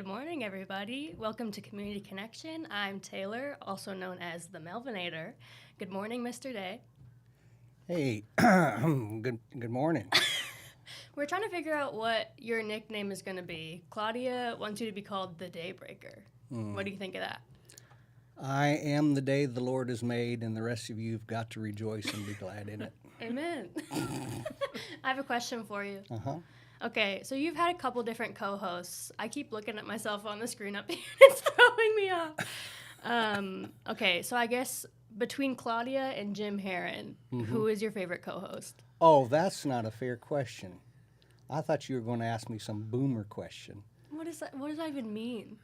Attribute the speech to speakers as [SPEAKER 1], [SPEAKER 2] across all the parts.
[SPEAKER 1] Good morning, everybody. Welcome to Community Connection. I'm Taylor, also known as the Melvinator. Good morning, Mr. Day.
[SPEAKER 2] Hey, good morning.
[SPEAKER 1] We're trying to figure out what your nickname is going to be. Claudia wants you to be called the Daybreaker. What do you think of that?
[SPEAKER 2] I am the day the Lord has made, and the rest of you have got to rejoice and be glad in it.
[SPEAKER 1] Amen. I have a question for you.
[SPEAKER 2] Uh-huh.
[SPEAKER 1] Okay, so you've had a couple different co-hosts. I keep looking at myself on the screen up here. It's throwing me off. Okay, so I guess between Claudia and Jim Heron, who is your favorite co-host?
[SPEAKER 2] Oh, that's not a fair question. I thought you were going to ask me some boomer question.
[SPEAKER 1] What does that even mean?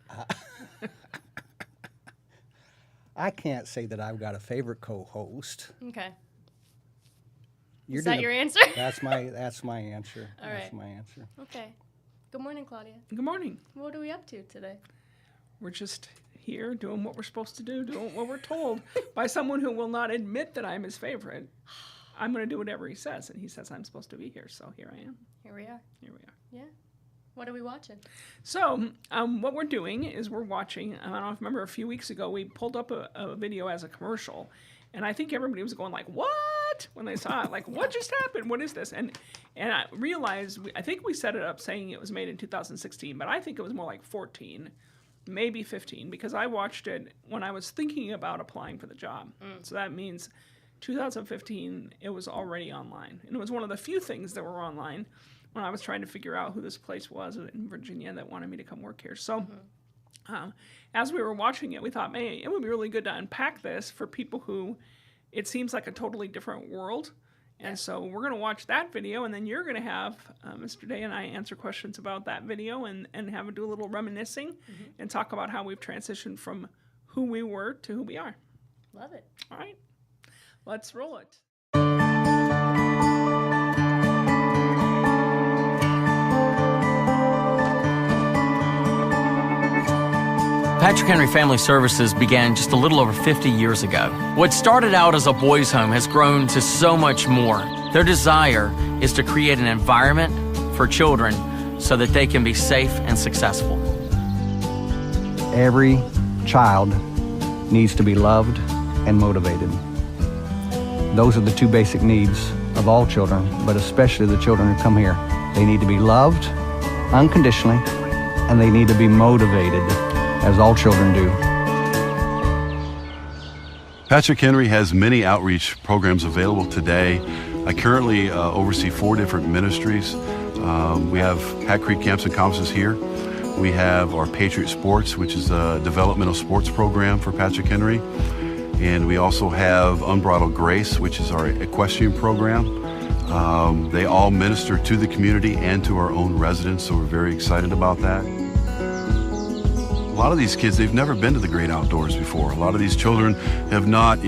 [SPEAKER 2] I can't say that I've got a favorite co-host.
[SPEAKER 1] Okay.
[SPEAKER 2] Is
[SPEAKER 1] that your answer?
[SPEAKER 2] That's my answer.
[SPEAKER 1] All
[SPEAKER 2] That's
[SPEAKER 1] right.
[SPEAKER 2] my answer.
[SPEAKER 1] Okay. Good morning, Claudia.
[SPEAKER 3] Good morning.
[SPEAKER 1] What are we up to today?
[SPEAKER 3] We're just here doing what we're supposed to do, doing what we're told by someone who will not admit that I'm his favorite. I'm going to do whatever he says, and he says I'm supposed to be here, so here I am.
[SPEAKER 1] Here we are.
[SPEAKER 3] Here we are.
[SPEAKER 1] Yeah. What are we watching?
[SPEAKER 3] So what we're doing is we're watching, I don't know if you remember a few weeks ago, we pulled up a video as a commercial, and I think everybody was going like, what? When they saw it, like, what just happened? What is this? And I realized, I think we set it up saying it was made in 2016, but I think it was more like 14, maybe 15, because I watched it when I was thinking about applying for the job. So that means 2015, it was already online. And it was one of the few things that were online when I was trying to figure out who this place was in Virginia that wanted me to come work here. So as we were watching it, we thought, man, it would be really good to unpack this for people who it seems like a totally different world. And so we're going to watch that video, and then you're going to have Mr. Day and I answer questions about that video and do a little reminiscing and talk about how we've transitioned from who we were to who we are.
[SPEAKER 1] Love it.
[SPEAKER 3] All right, let's roll it.
[SPEAKER 4] Patrick Henry Family Services began just a little over 50 years ago. What started out as a boys' home has grown to so much more. Their desire is to create an environment for children so that they can be safe and successful.
[SPEAKER 5] Every child needs to be loved and motivated. Those are the two basic needs of all children, but especially the children who come here. They need to be loved unconditionally, and they need to be motivated, as all children do.
[SPEAKER 6] Patrick Henry has many outreach programs available today. I currently oversee 4 different ministries. We have Hat Creek Camps and Conferences here. We have our Patriot Sports, which is a developmental sports program for Patrick Henry. And we also have Unbridled Grace, which is our equestrian program. They all minister to the community and to our own residents, so we're very excited about that. A lot of these kids, they've never been to the great outdoors before. A lot of these children have not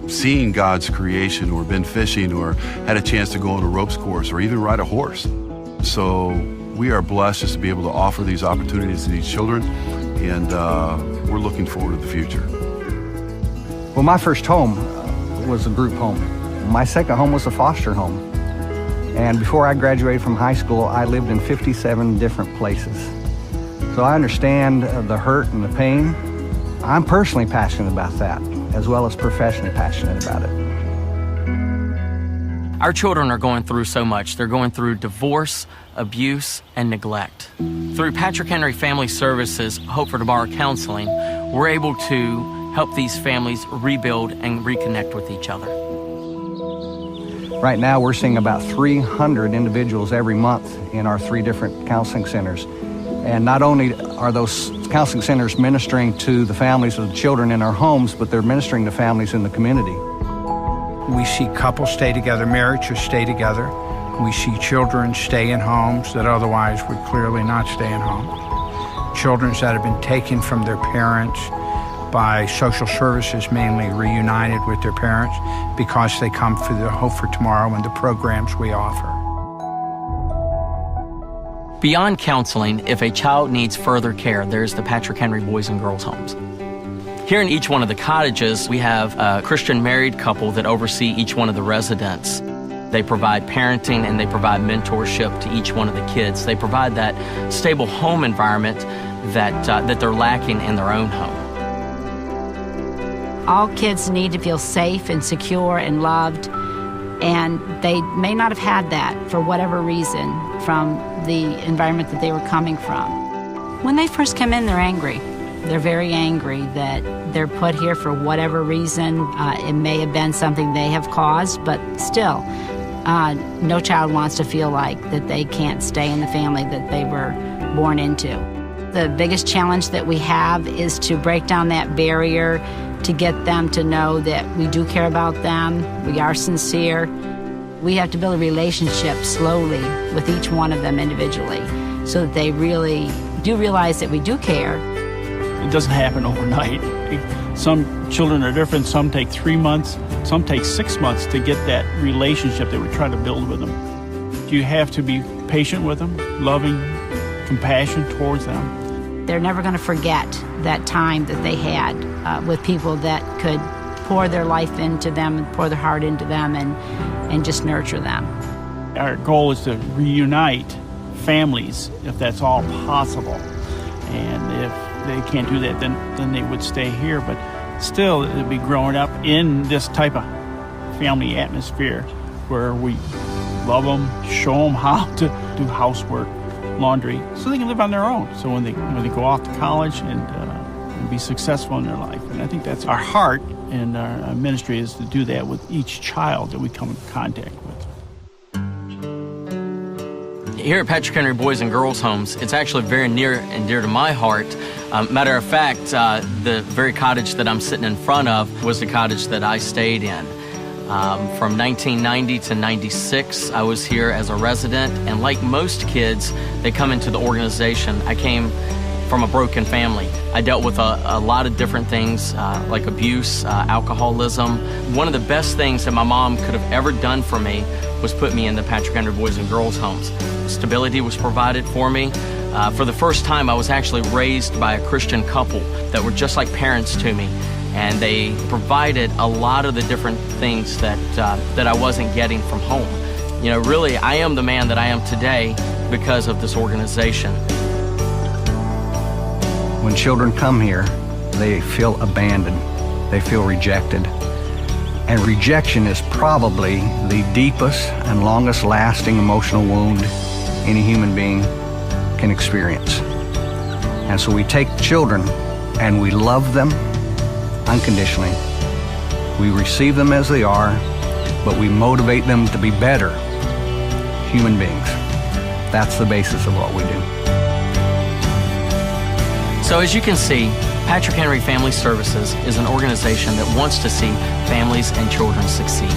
[SPEAKER 6] seen God's creation or been fishing or had a chance to go on a ropes course or even ride a horse. So we are blessed just to be able to offer these opportunities to these children, and we're looking forward to the future.
[SPEAKER 5] Well, my first home was a group home. My second home was a foster home. And before I graduated from high school, I lived in 57 different places. So I understand the hurt and the pain. I'm personally passionate about that, as well as professionally passionate about it.
[SPEAKER 4] Our children are going through so much. They're going through divorce, abuse, and neglect. Through Patrick Henry Family Services, Hope for Tomorrow Counseling, we're able to help these families rebuild and reconnect with each other.
[SPEAKER 5] Right now, we're seeing about 300 individuals every month in our 3 different counseling centers. And not only are those counseling centers ministering to the families of the children in our homes, but they're ministering to families in the community.
[SPEAKER 7] We see couples stay together, marriages stay together. We see children stay in homes that otherwise would clearly not stay in home. Children that have been taken from their parents by social services, mainly reunited with their parents because they come for the Hope for Tomorrow and the programs we offer.
[SPEAKER 4] Beyond counseling, if a child needs further care, there's the Patrick Henry Boys and Girls Homes. Here in each one of the cottages, we have a Christian married couple that oversee each one of the residents. They provide parenting and they provide mentorship to each one of the kids. They provide that stable home environment that they're lacking in their own home.
[SPEAKER 8] All kids need to feel safe and secure and loved, and they may not have had that for whatever reason from the environment that they were coming from. When they first come in, they're angry. They're very angry that they're put here for whatever reason. It may have been something they have caused, but still, no child wants to feel like that they can't stay in the family that they were born into. The biggest challenge that we have is to break down that barrier, to get them to know that we do care about them, we are sincere. We have to build a relationship slowly with each one of them individually so that they really do realize that we do care.
[SPEAKER 9] It doesn't happen overnight. Some children are different. Some take 3 months. Some take 6 months to get that relationship that we're trying to build with them. You have to be patient with them, loving, compassion towards them.
[SPEAKER 8] They're never going to forget that time that they had with people that could pour their life into them and pour their heart into them and just nurture them.
[SPEAKER 9] Our goal is to reunite families if that's all possible. And if they can't do that, then they would stay here. But still, it'd be growing up in this type of family atmosphere where we love them, show them how to do housework, laundry, so they can live on their own. So when they go off to college and be successful in their life. And I think that's our heart, and our ministry is to do that with each child that we come in contact with.
[SPEAKER 4] Here at Patrick Henry Boys and Girls Homes, it's actually very near and dear to my heart. Matter of fact, the very cottage that I'm sitting in front of was the cottage that I stayed in. From 1990 to 96, I was here as a resident, and like most kids, they come into the organization. I came from a broken family. I dealt with a lot of different things, like abuse, alcoholism. One of the best things that my mom could have ever done for me was put me in the Patrick Henry Boys and Girls Homes. Stability was provided for me. For the first time, I was actually raised by a Christian couple that were just like parents to me. And they provided a lot of the different things that I wasn't getting from home. You know, really, I am the man that I am today because of this organization.
[SPEAKER 5] When children come here, they feel abandoned, they feel rejected. And rejection is probably the deepest and longest lasting emotional wound any human being can experience. And so we take children and we love them unconditionally. We receive them as they are, but we motivate them to be better human beings. That's the basis of what we do.
[SPEAKER 4] So as you can see, Patrick Henry Family Services is an organization that wants to see families and children succeed.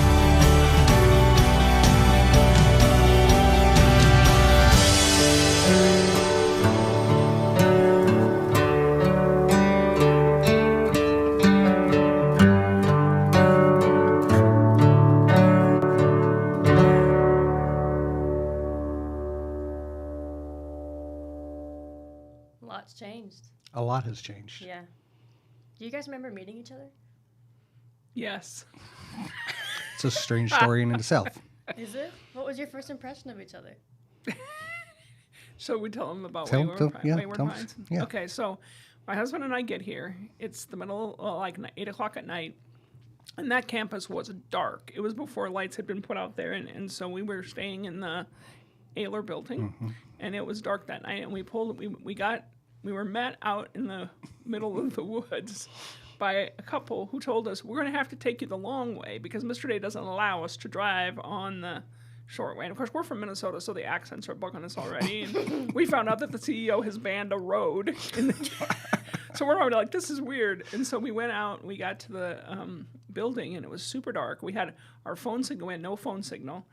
[SPEAKER 1] Lots changed.
[SPEAKER 2] A lot has changed.
[SPEAKER 1] Yeah. Do you guys remember meeting each other?
[SPEAKER 3] Yes.
[SPEAKER 2] It's a strange story in itself.
[SPEAKER 1] Is it? What was your first impression of each other?
[SPEAKER 3] So we tell them about
[SPEAKER 2] Tell 'em,
[SPEAKER 3] Wayward
[SPEAKER 2] tell 'em,
[SPEAKER 3] Pines?
[SPEAKER 2] yeah.
[SPEAKER 3] Okay, so my husband and I get here. It's the middle, like 8 o'clock at night. And that campus was dark. It was before lights had been put out there. And so we were staying in the Ayler building.
[SPEAKER 2] Mm-hmm.
[SPEAKER 3] And it was dark that night. And we were met out in the middle of the woods by a couple who told us, we're going to have to take you the long way because Mr. Day doesn't allow us to drive on the short way. And of course, we're from Minnesota, so the accents are bugging us already. And we found out that the CEO has banned a road. So we're already like, this is weird. And so we went out, and we got to the building, and it was super dark. We had our phone signal, we had no phone signal.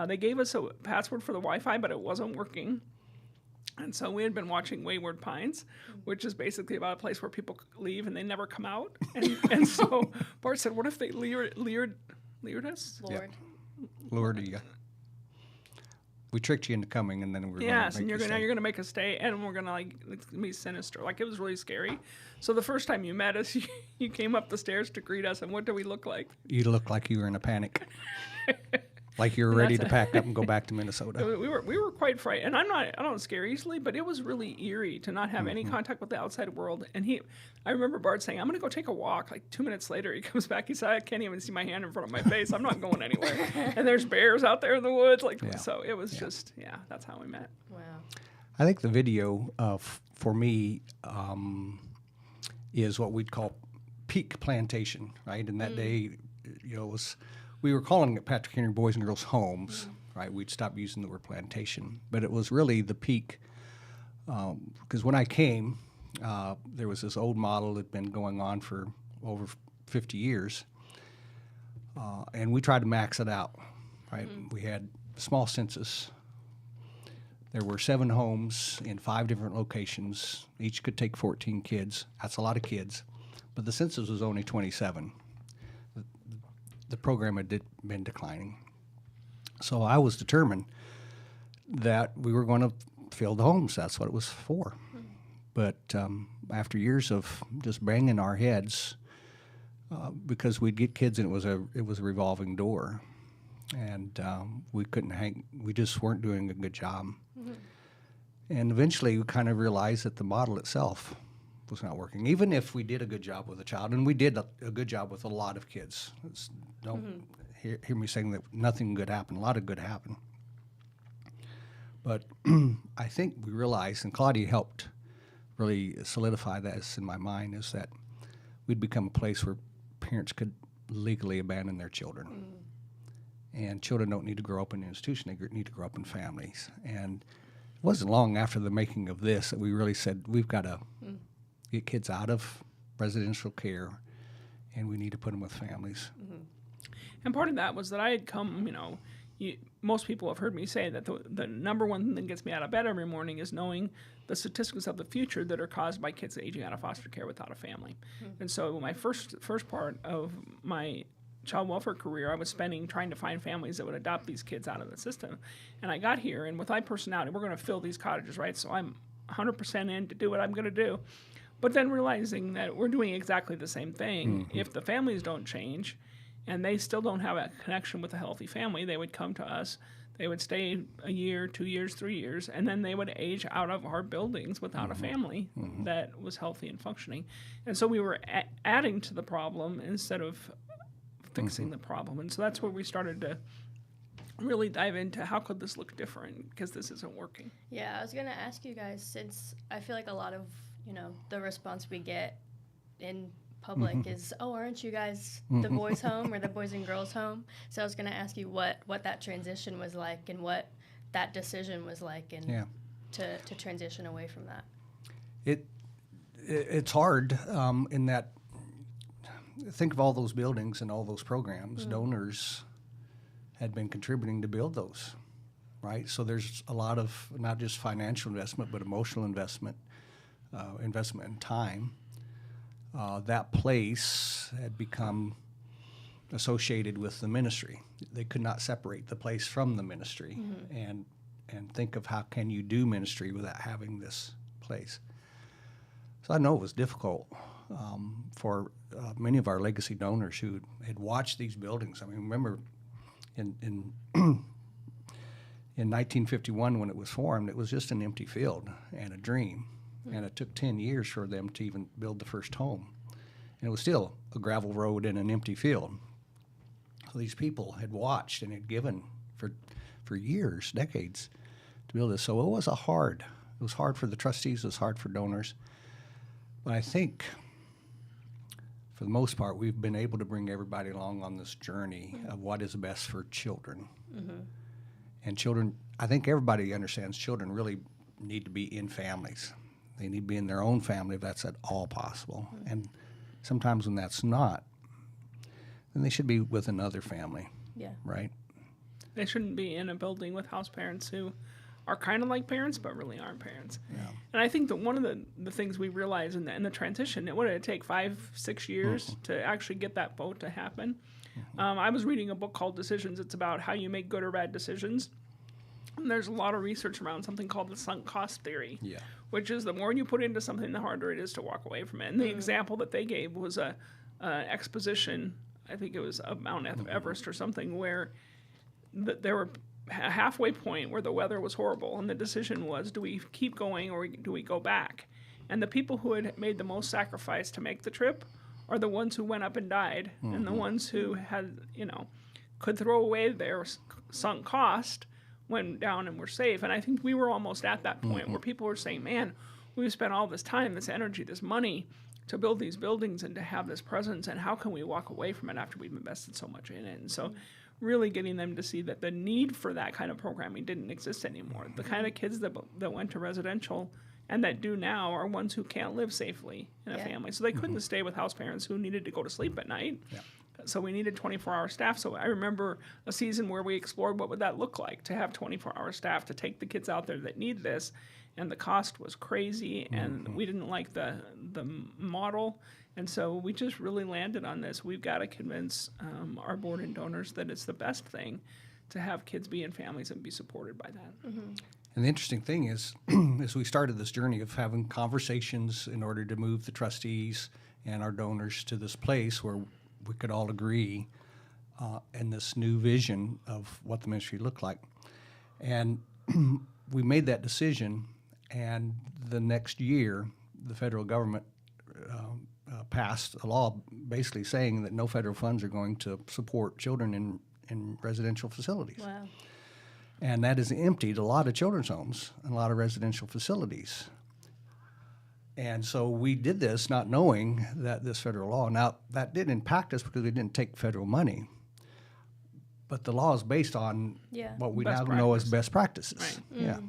[SPEAKER 3] They gave us a password for the Wi-Fi, but it wasn't working. And so we had been watching Wayward Pines, which is basically about a place where people leave and they never come out. And so Bart said, what if they lured us?
[SPEAKER 1] Lord.
[SPEAKER 2] Lured you. We tricked you into coming, and then we were
[SPEAKER 3] Yes,
[SPEAKER 2] going
[SPEAKER 3] and
[SPEAKER 2] to
[SPEAKER 3] you're gonna make us stay, and we're gonna it's gonna be sinister. Like, it was really scary. So the first time you met us, you came up the stairs to greet us, and what do we look like?
[SPEAKER 2] You looked like you were in a panic. Like you're
[SPEAKER 3] And
[SPEAKER 2] ready
[SPEAKER 3] that's
[SPEAKER 2] to pack up and go back to Minnesota.
[SPEAKER 3] We were quite frightened, and I don't scare easily, but it was really eerie to not have any contact with the outside world. And I remember Bart saying, "I'm going to go take a walk." Like 2 minutes later, he comes back. He said, "I can't even see my hand in front of my face. I'm not going anywhere." And there's bears out there in the woods, so it was just that's how we met.
[SPEAKER 1] Wow.
[SPEAKER 2] I think the video for me is what we'd call peak plantation, right? And that day, we were calling it Patrick Henry Boys and Girls Homes, right? We'd stopped using the word plantation, but it was really the peak because when I came, there was this old model that had been going on for over 50 years, and we tried to max it out, right? We had a small census. There were 7 homes in 5 different locations. Each could take 14 kids. That's a lot of kids, but the census was only 27. The program had been declining. So I was determined that we were going to fill the homes. That's what it was for. But after years of just banging our heads, because we'd get kids and it was a revolving door, and we couldn't hang. We just weren't doing a good job. And eventually, we kind of realized that the model itself was not working. Even if we did a good job with a child, and we did a good job with a lot of kids. Don't hear me saying that nothing good happened. A lot of good happened. But I think we realized, and Claudia helped really solidify this in my mind, is that we'd become a place where parents could legally abandon their children. And children don't need to grow up in an institution, they need to grow up in families. And it wasn't long after the making of this that we really said, we've got to get kids out of residential care, and we need to put them with families.
[SPEAKER 3] And part of that was that I had come, most people have heard me say that the number one thing that gets me out of bed every morning is knowing the statistics of the future that are caused by kids aging out of foster care without a family. And so my first part of my child welfare career, I was spending trying to find families that would adopt these kids out of the system. And I got here, and with my personality, we're going to fill these cottages, right? So I'm 100% in to do what I'm going to do. But then realizing that we're doing exactly the same thing. If the families don't change and they still don't have a connection with a healthy family, they would come to us. They would stay a year, 2 years, 3 years, and then they would age out of our buildings without a family that was healthy and functioning. And so we were adding to the problem instead of fixing the problem. And so that's where we started to really dive into how could this look different, because this isn't working.
[SPEAKER 1] Yeah, I was going to ask you guys, since I feel like a lot of, the response we get in public is, oh, aren't you guys the boys' home or the boys and girls' home? So I was going to ask you what that transition was like and what that decision was like, and to transition away from that.
[SPEAKER 2] It's hard in that, think of all those buildings and all those programs. Donors had been contributing to build those, right? So there's a lot of not just financial investment, but emotional investment, investment in time. That place had become associated with the ministry. They could not separate the place from the ministry, and think of how can you do ministry without having this place. So I know it was difficult for many of our legacy donors who had watched these buildings. I mean, remember in 1951 when it was formed, it was just an empty field and a dream. And it took 10 years for them to even build the first home. And it was still a gravel road and an empty field. So these people had watched and had given for years, decades, to build this. So it was hard for the trustees, it was hard for donors. But I think, for the most part, we've been able to bring everybody along on this journey of what is best for children. And children, I think everybody understands children really need to be in families. They need to be in their own family if that's at all possible. And sometimes when that's not, then they should be with another family.
[SPEAKER 1] Yeah.
[SPEAKER 2] Right?
[SPEAKER 3] They shouldn't be in a building with house parents who are kind of like parents but really aren't parents.
[SPEAKER 2] Yeah.
[SPEAKER 3] And I think that one of the things we realized in the transition, what did it take, 5-6 years to actually get that vote to happen? I was reading a book called Decisions. It's about how you make good or bad decisions. And there's a lot of research around something called the sunk cost theory, which is the more you put into something, the harder it is to walk away from it. And the example that they gave was a exposition, I think it was of Mount Everest or something, where there were a halfway point where the weather was horrible, and the decision was, do we keep going or do we go back? And the people who had made the most sacrifice to make the trip are the ones who went up and died, and the ones who had, could throw away their sunk cost, went down and were safe. And I think we were almost at that point where people were saying, man, we've spent all this time, this energy, this money to build these buildings and to have this presence, and how can we walk away from it after we've invested so much in it? And so really getting them to see that the need for that kind of programming didn't exist anymore. The kind of kids that went to residential and that do now are ones who can't live safely in a family. So they couldn't stay with house parents who needed to go to sleep at night. Yeah. So we needed 24-hour staff. So I remember a season where we explored what would that look like to have 24-hour staff to take the kids out there that need this. And the cost was crazy, and we didn't like the model. And so we just really landed on this. We've got to convince our board and donors that it's the best thing to have kids be in families and be supported by that.
[SPEAKER 2] And the interesting thing is, as we started this journey of having conversations in order to move the trustees and our donors to this place where we could all agree in this new vision of what the ministry looked like. And we made that decision, and the next year, the federal government passed a law basically saying that no federal funds are going to support children in residential facilities.
[SPEAKER 1] Wow.
[SPEAKER 2] And that has emptied a lot of children's homes and a lot of residential facilities. And so we did this not knowing that this federal law, now that didn't impact us because we didn't take federal money, but the law is based on what we now know as best practices.
[SPEAKER 3] Right.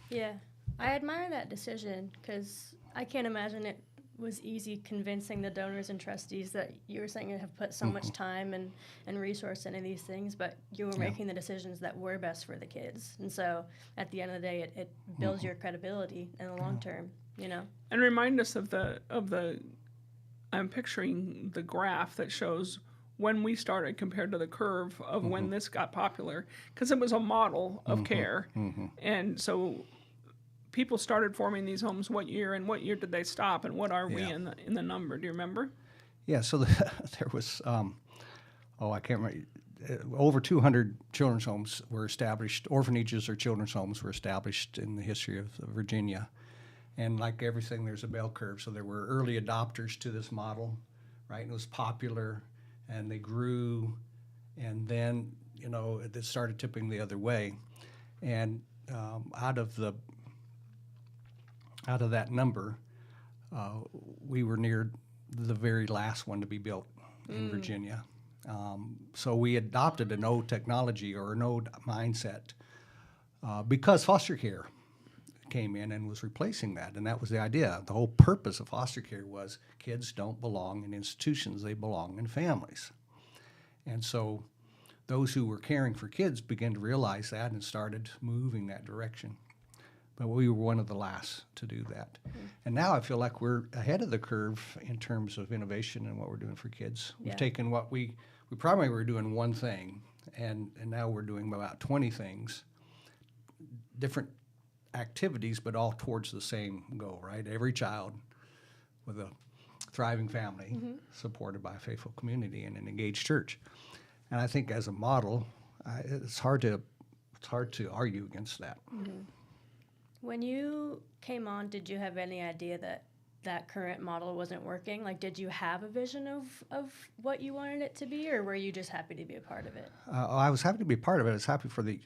[SPEAKER 1] Yeah. I admire that decision because I can't imagine it was easy convincing the donors and trustees that you were saying you have put so much time and resource into these things, but you were making the decisions that were best for the kids. And so at the end of the day, it builds your credibility in the long term,
[SPEAKER 3] And remind us of the I'm picturing the graph that shows when we started compared to the curve of when this got popular, because it was a model of care. And so people started forming these homes what year, and what year did they stop, and what are we in the number? Do you remember?
[SPEAKER 2] Yeah, so there was, I can't remember, over 200 children's homes were established, orphanages or children's homes were established in the history of Virginia. And like everything, there's a bell curve. So there were early adopters to this model, right? And it was popular, and they grew, and then, it started tipping the other way. And out of that number, we were near the very last one to be built in Virginia. So we adopted an old technology or an old mindset because foster care came in and was replacing that. And that was the idea. The whole purpose of foster care was kids don't belong in institutions, they belong in families. And so those who were caring for kids began to realize that and started moving that direction. But we were one of the last to do that. And now I feel like we're ahead of the curve in terms of innovation and what we're doing for kids. We've taken what we probably were doing one thing, and now we're doing about 20 things, different activities, but all towards the same goal, right? Every child with a thriving family supported by a faithful community and an engaged church. And I think as a model, it's hard to argue against that.
[SPEAKER 1] When you came on, did you have any idea that current model wasn't working? Like, did you have a vision of what you wanted it to be, or were you just happy to be a part of it?
[SPEAKER 2] I was happy to be a part of it. I was happy for the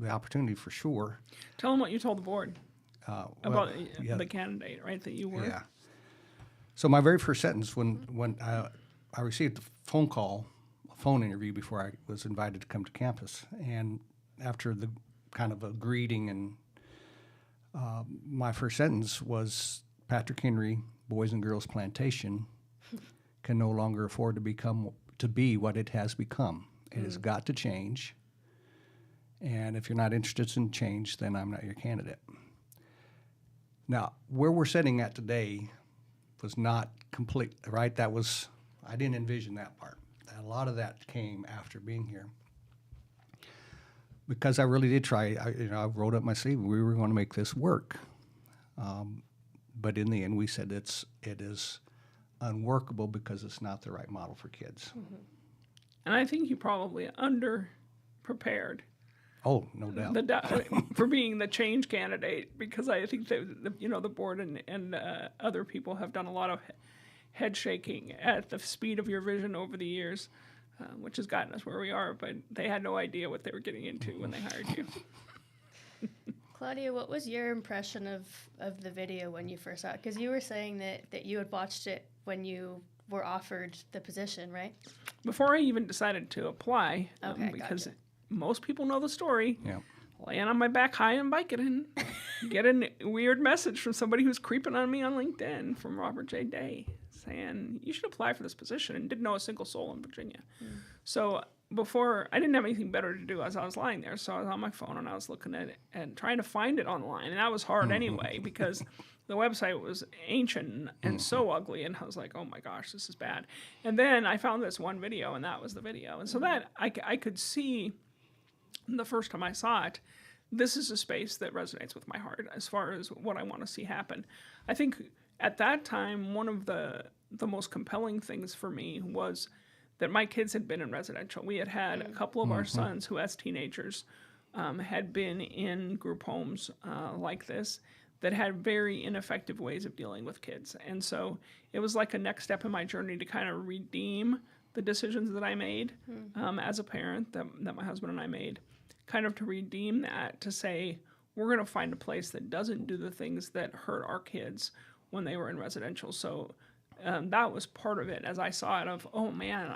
[SPEAKER 2] opportunity for sure.
[SPEAKER 3] Tell them what you told the board about the candidate, right, that you were.
[SPEAKER 2] Yeah. So my very first sentence when I received a phone interview before I was invited to come to campus, and after the kind of a greeting and my first sentence was, Patrick Henry Boys and Girls Plantation can no longer afford to be what it has become. It has got to change, and if you're not interested in change, then I'm not your candidate. Now, where we're sitting at today was not complete, right? I didn't envision that part. A lot of that came after being here. Because I really did try, I wrote up my sleeve. We were going to make this work, but in the end, we said it is unworkable because it's not the right model for kids.
[SPEAKER 3] And I think you probably prepared
[SPEAKER 2] Oh, no doubt.
[SPEAKER 3] for being the change candidate, because I think that the board and other people have done a lot of head shaking at the speed of your vision over the years, which has gotten us where we are. But they had no idea what they were getting into when they hired you.
[SPEAKER 1] Claudia, what was your impression of the video when you first saw it? Because you were saying that you had watched it when you were offered the position, right?
[SPEAKER 3] Before I even decided to apply,
[SPEAKER 1] Okay,
[SPEAKER 3] because
[SPEAKER 1] gotcha.
[SPEAKER 3] most people know the story.
[SPEAKER 2] Yeah.
[SPEAKER 3] Laying on my back high and biking and get a weird message from somebody who's creeping on me on LinkedIn from Robert J. Day saying, you should apply for this position, and didn't know a single soul in Virginia. So before, I didn't have anything better to do as I was lying there, so I was on my phone and I was looking at it and trying to find it online, and that was hard anyway because the website was ancient and so ugly, and I was like, oh my gosh, this is bad. And then I found this one video, and that was the video. And so that I could see the first time I saw it, this is a space that resonates with my heart as far as what I want to see happen. I think at that time, one of the most compelling things for me was that my kids had been in residential. We had a couple of our sons who, as teenagers, had been in group homes like this that had very ineffective ways of dealing with kids. And so it was like a next step in my journey to kind of redeem the decisions that I made as a parent, that my husband and I made, kind of to redeem that, to say, we're going to find a place that doesn't do the things that hurt our kids when they were in residential. So that was part of it as I saw it of, oh man,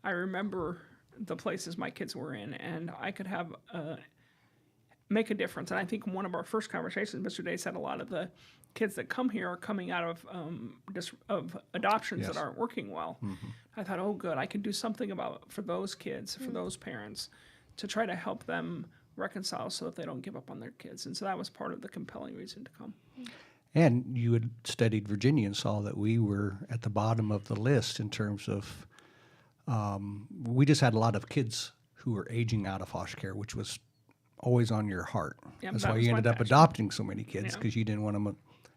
[SPEAKER 3] I remember the places my kids were in, and I could have make a difference. And I think one of our first conversations, Mr. Day said a lot of the kids that come here are coming out of adoptions that aren't working well. I thought, oh good, I could do something for those kids, for those parents, to try to help them reconcile so that they don't give up on their kids. And so that was part of the compelling reason to come.
[SPEAKER 2] And you had studied Virginia and saw that we were at the bottom of the list in terms of, we just had a lot of kids who were aging out of foster care, which was always on your heart.
[SPEAKER 3] Yeah,
[SPEAKER 2] That's
[SPEAKER 3] that
[SPEAKER 2] why
[SPEAKER 3] was
[SPEAKER 2] you
[SPEAKER 3] my
[SPEAKER 2] ended up
[SPEAKER 3] passion.
[SPEAKER 2] adopting so many kids,
[SPEAKER 3] Yeah.
[SPEAKER 2] because you didn't want them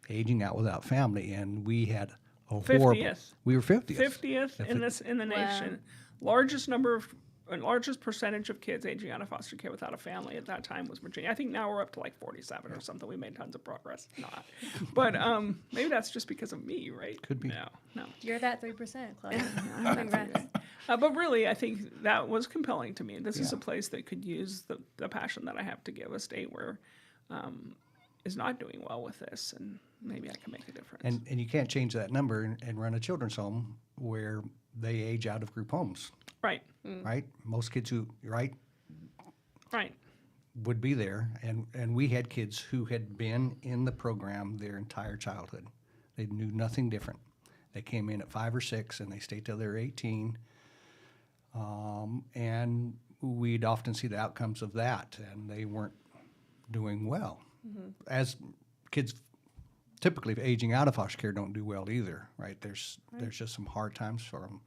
[SPEAKER 2] aging out without family. And we had a horrible.
[SPEAKER 3] 50th.
[SPEAKER 2] We were 50th.
[SPEAKER 3] 50th in the nation. Largest percentage of kids aging out of foster care without a family at that time was Virginia. I think now we're up to like 47 or something. We made tons of progress. Not, but maybe that's just because of me, right?
[SPEAKER 2] Could be.
[SPEAKER 3] No.
[SPEAKER 1] You're that 3%, Claudia. Congrats.
[SPEAKER 3] But really, I think that was compelling to me. This is a place that could use the passion that I have to give a state where is not doing well with this, and maybe I can make a difference.
[SPEAKER 2] And you can't change that number and run a children's home where they age out of group homes,
[SPEAKER 3] Right.
[SPEAKER 2] right? Most kids who, right,
[SPEAKER 3] Right.
[SPEAKER 2] would be there. And we had kids who had been in the program their entire childhood. They knew nothing different. They came in at 5 or 6 and they stayed till they're 18. And we'd often see the outcomes of that, and they weren't doing well. As kids typically aging out of foster care don't do well either, right? There's just some hard times for them.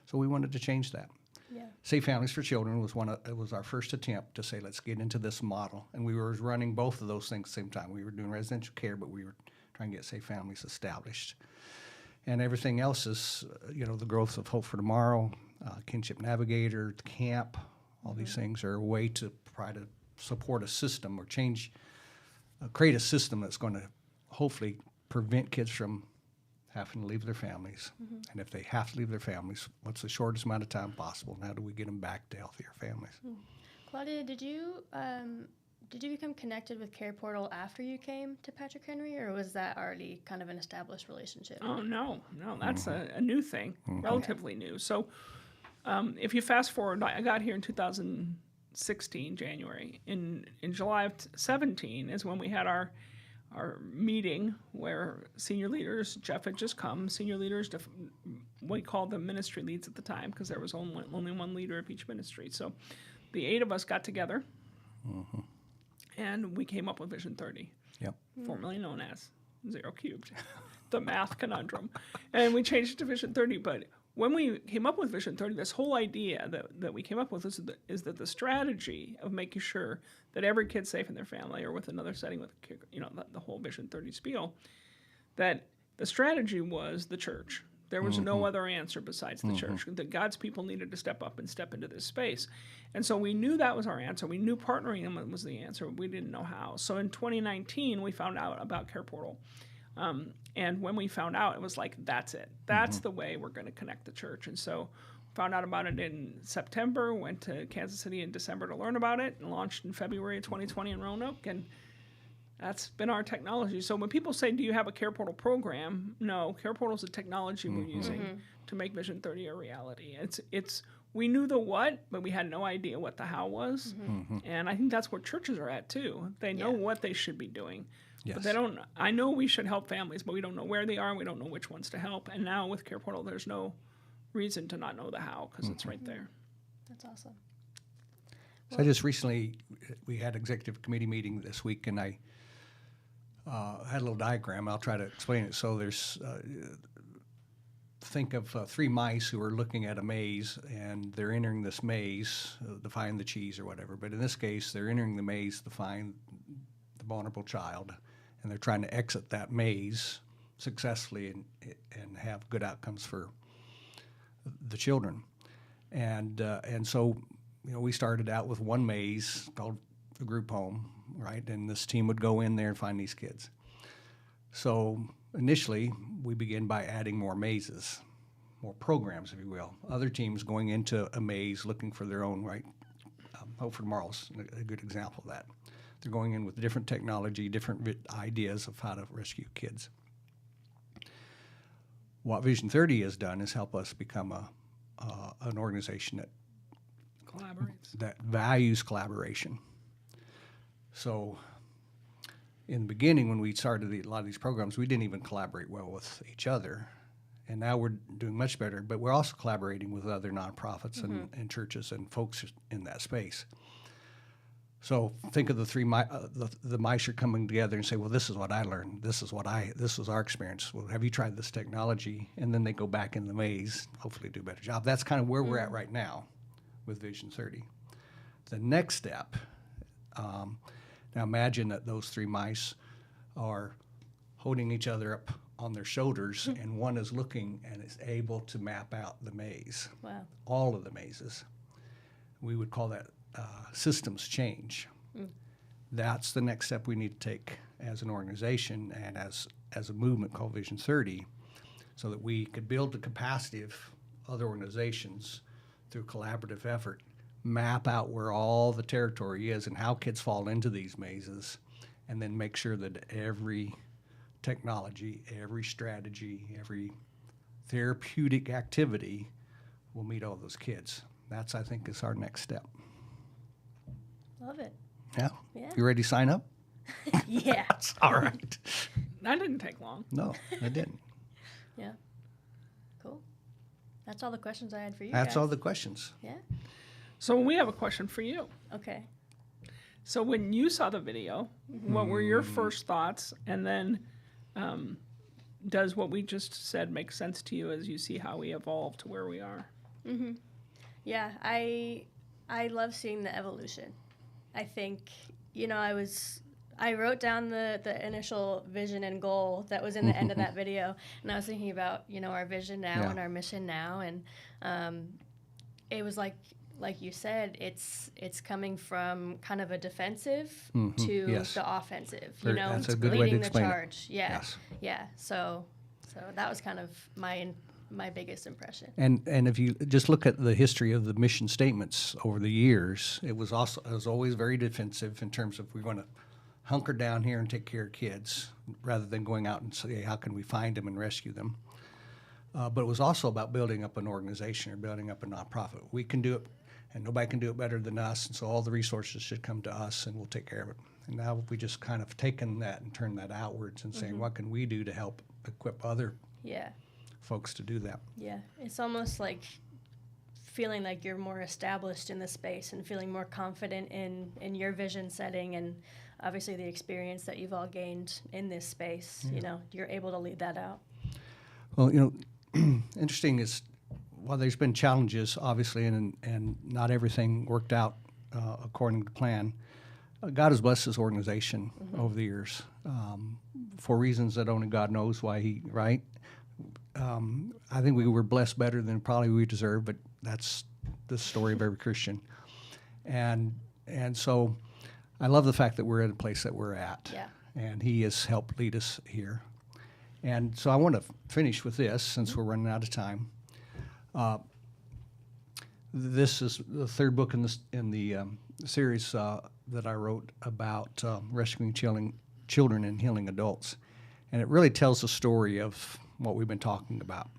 [SPEAKER 2] So we wanted to change that.
[SPEAKER 1] Yeah.
[SPEAKER 2] Safe Families for Children was our first attempt to say, let's get into this model. And we were running both of those things at the same time. We were doing residential care, but we were trying to get Safe Families established. And everything else is, the growth of Hope for Tomorrow, Kinship Navigator, the camp, all these things are a way to try to support a system or create a system that's going to hopefully prevent kids from having to leave their families. And if they have to leave their families, what's the shortest amount of time possible? And how do we get them back to healthier families?
[SPEAKER 1] Claudia, did you become connected with Care Portal after you came to Patrick Henry, or was that already kind of an established relationship?
[SPEAKER 3] Oh, no, that's a new thing, relatively new. So if you fast forward, I got here in 2016, January. In July of 17 is when we had our meeting where senior leaders, Jeff had just come, senior leaders, we called them ministry leads at the time because there was only one leader of each ministry. So the 8 of us got together and we came up with Vision 30.
[SPEAKER 2] Yep.
[SPEAKER 3] Formerly known as 0 cubed, the math conundrum. And we changed it to Vision 30. But when we came up with Vision 30, this whole idea that we came up with is that the strategy of making sure that every kid's safe in their family or with another setting with, the whole Vision 30 spiel, that the strategy was the church. There was no other answer besides the church. That God's people needed to step up and step into this space. And so we knew that was our answer. We knew partnering them was the answer. We didn't know how. So in 2019, we found out about Care Portal. And when we found out, it was like, that's it. That's the way we're going to connect the church. And so found out about it in September, went to Kansas City in December to learn about it, and launched in February of 2020 in Roanoke. And that's been our technology. So when people say, do you have a Care Portal program? No, Care Portal is a technology we're using to make Vision 30 a reality. It's we knew the what, but we had no idea what the how was. And I think that's where churches are at too. They know what they should be doing.
[SPEAKER 2] Yes.
[SPEAKER 3] But they don't. I know we should help families, but we don't know where they are. We don't know which ones to help. And now with Care Portal, there's no reason to not know the how because it's right there.
[SPEAKER 1] That's awesome.
[SPEAKER 2] So I just recently, we had executive committee meeting this week, and I had a little diagram. I'll try to explain it. So there's, think of 3 mice who are looking at a maze, and they're entering this maze to find the cheese or whatever. But in this case, they're entering the maze to find the vulnerable child, and they're trying to exit that maze successfully and have good outcomes for the children. And so, we started out with one maze called the group home, right? And this team would go in there and find these kids. So initially, we began by adding more mazes, more programs, if you will. Other teams going into a maze looking for their own, right? Hope for Tomorrow's a good example of that. They're going in with different technology, different ideas of how to rescue kids. What Vision 30 has done is help us become an organization that values collaboration. So in the beginning, when we started a lot of these programs, we didn't even collaborate well with each other. And now we're doing much better, but we're also collaborating with other nonprofits and churches and folks in that space. So think of the mice are coming together and say, well, this is what I learned. This was our experience. Well, have you tried this technology? And then they go back in the maze, hopefully do a better job. That's kind of where we're at right now with Vision 30. The next step, now imagine that those 3 mice are holding each other up on their shoulders, and one is looking and is able to map out the maze.
[SPEAKER 1] Wow.
[SPEAKER 2] All of the mazes. We would call that systems change. That's the next step we need to take as an organization and as a movement called Vision 30, so that we could build the capacity of other organizations through collaborative effort, map out where all the territory is and how kids fall into these mazes, and then make sure that every technology, every strategy, every therapeutic activity will meet all those kids. That's, I think, is our next step.
[SPEAKER 1] Love it.
[SPEAKER 2] Yeah?
[SPEAKER 1] Yeah.
[SPEAKER 2] You ready to sign up?
[SPEAKER 1] Yeah.
[SPEAKER 2] All right.
[SPEAKER 3] That didn't take long.
[SPEAKER 2] No, I didn't.
[SPEAKER 1] Yeah. Cool. That's all the questions I had for you
[SPEAKER 2] That's
[SPEAKER 1] guys.
[SPEAKER 2] all the questions.
[SPEAKER 1] Yeah.
[SPEAKER 3] So we have a question for you.
[SPEAKER 1] Okay.
[SPEAKER 3] So when you saw the video, what were your first thoughts? And then does what we just said make sense to you as you see how we evolved to where we are?
[SPEAKER 1] Yeah, I love seeing the evolution. I think, I wrote down the initial vision and goal that was in the end of that video, and I was thinking about, our vision now and our mission now, and it was like you said, it's coming from kind of a defensive to the offensive,
[SPEAKER 2] That's a good way to
[SPEAKER 1] leading the
[SPEAKER 2] explain
[SPEAKER 1] charge.
[SPEAKER 2] it.
[SPEAKER 1] Yeah,
[SPEAKER 2] Yes.
[SPEAKER 1] yeah. So that was kind of my biggest impression.
[SPEAKER 2] And if you just look at the history of the mission statements over the years, it was always very defensive in terms of we're going to hunker down here and take care of kids rather than going out and say, how can we find them and rescue them? But it was also about building up an organization or building up a nonprofit. We can do it, and nobody can do it better than us, and so all the resources should come to us, and we'll take care of it. And now we just kind of taken that and turned that outwards and saying, what can we do to help equip other folks to do that?
[SPEAKER 1] Yeah, it's almost like feeling like you're more established in the space and feeling more confident in your vision setting and obviously the experience that you've all gained in this space. You're able to lead that out.
[SPEAKER 2] Well, interesting is, while there's been challenges, obviously, and not everything worked out according to plan, God has blessed His organization over the years for reasons that only God knows why right? I think we were blessed better than probably we deserve, but that's the story of every Christian. And so I love the fact that we're at a place that we're at.
[SPEAKER 1] Yeah.
[SPEAKER 2] And he has helped lead us here. And so I want to finish with this, since we're running out of time. This is the third book in the series that I wrote about rescuing children and healing adults. And it really tells the story of what we've been talking about.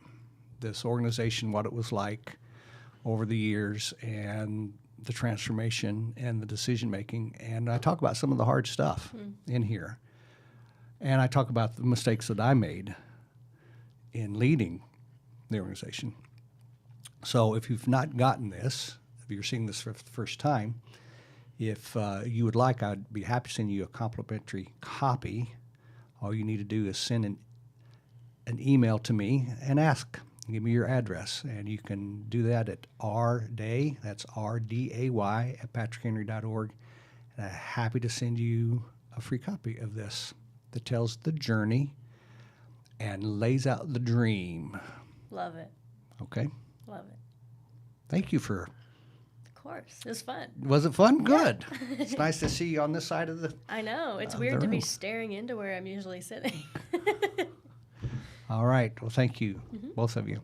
[SPEAKER 2] This organization, what it was like over the years, and the transformation and the decision-making. And I talk about some of the hard stuff in here. And I talk about the mistakes that I made in leading the organization. So if you've not gotten this, if you're seeing this for the first time, if you would like, I'd be happy to send you a complimentary copy. All you need to do is send an email to me and ask. Give me your address, and you can do that at rday, that's RDAY, at patrickhenry.org. And I'm happy to send you a free copy of this that tells the journey and lays out the dream.
[SPEAKER 1] Love it.
[SPEAKER 2] Okay?
[SPEAKER 1] Love it.
[SPEAKER 2] Thank you for...
[SPEAKER 1] Of course. It was fun.
[SPEAKER 2] Was it fun? Good. It's nice to see you on this side of the...
[SPEAKER 1] I know. It's
[SPEAKER 2] the
[SPEAKER 1] weird to be
[SPEAKER 2] room.
[SPEAKER 1] staring into where I'm usually sitting.
[SPEAKER 2] All right. Well, thank you, both of you.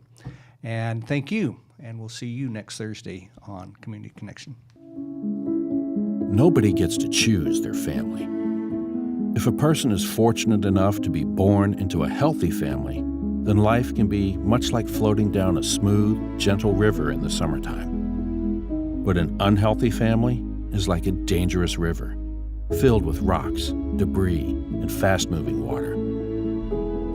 [SPEAKER 2] And thank you. And we'll see you next Thursday on Community Connection.
[SPEAKER 10] Nobody gets to choose their family. If a person is fortunate enough to be born into a healthy family, then life can be much like floating down a smooth, gentle river in the summertime. But an unhealthy family is like a dangerous river, filled with rocks, debris, and fast-moving water.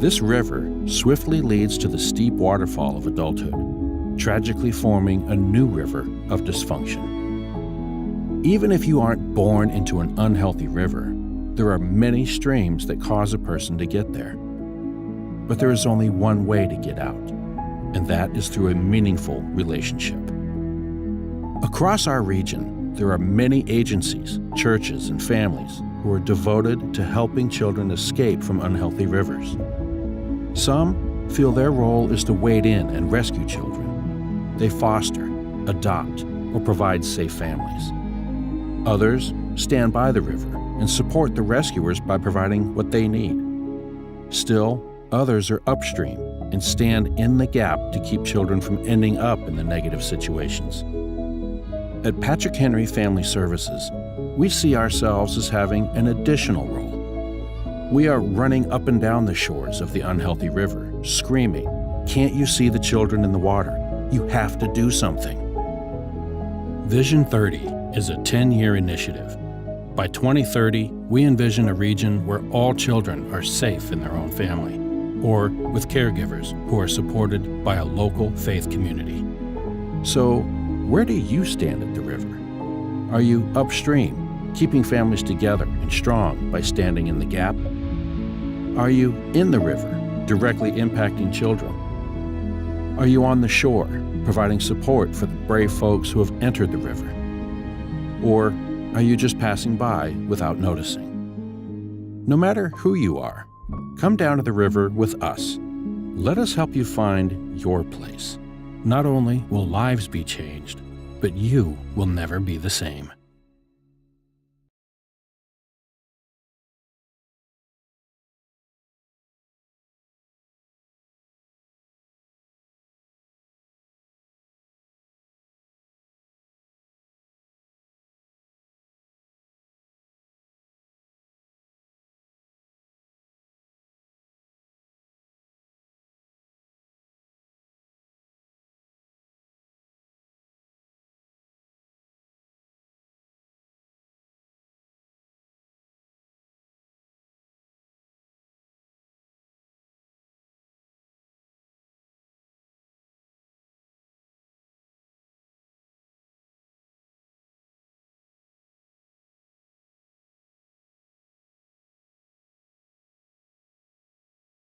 [SPEAKER 10] This river swiftly leads to the steep waterfall of adulthood, tragically forming a new river of dysfunction. Even if you aren't born into an unhealthy river, there are many streams that cause a person to get there. But there is only one way to get out, and that is through a meaningful relationship. Across our region, there are many agencies, churches, and families who are devoted to helping children escape from unhealthy rivers. Some feel their role is to wade in and rescue children. They foster, adopt, or provide safe families. Others stand by the river and support the rescuers by providing what they need. Still, others are upstream and stand in the gap to keep children from ending up in the negative situations. At Patrick Henry Family Services, we see ourselves as having an additional role. We are running up and down the shores of the unhealthy river, screaming, "Can't you see the children in the water? You have to do something." Vision 30 is a 10-year initiative. By 2030, we envision a region where all children are safe in their own family, or with caregivers who are supported by a local faith community. So, where do you stand at the river? Are you upstream, keeping families together and strong by standing in the gap? Are you in the river, directly impacting children? Are you on the shore, providing support for the brave folks who have entered the river? Or are you just passing by without noticing? No matter who you are, come down to the river with us. Let us help you find your place. Not only will lives be changed, but you will never be the same.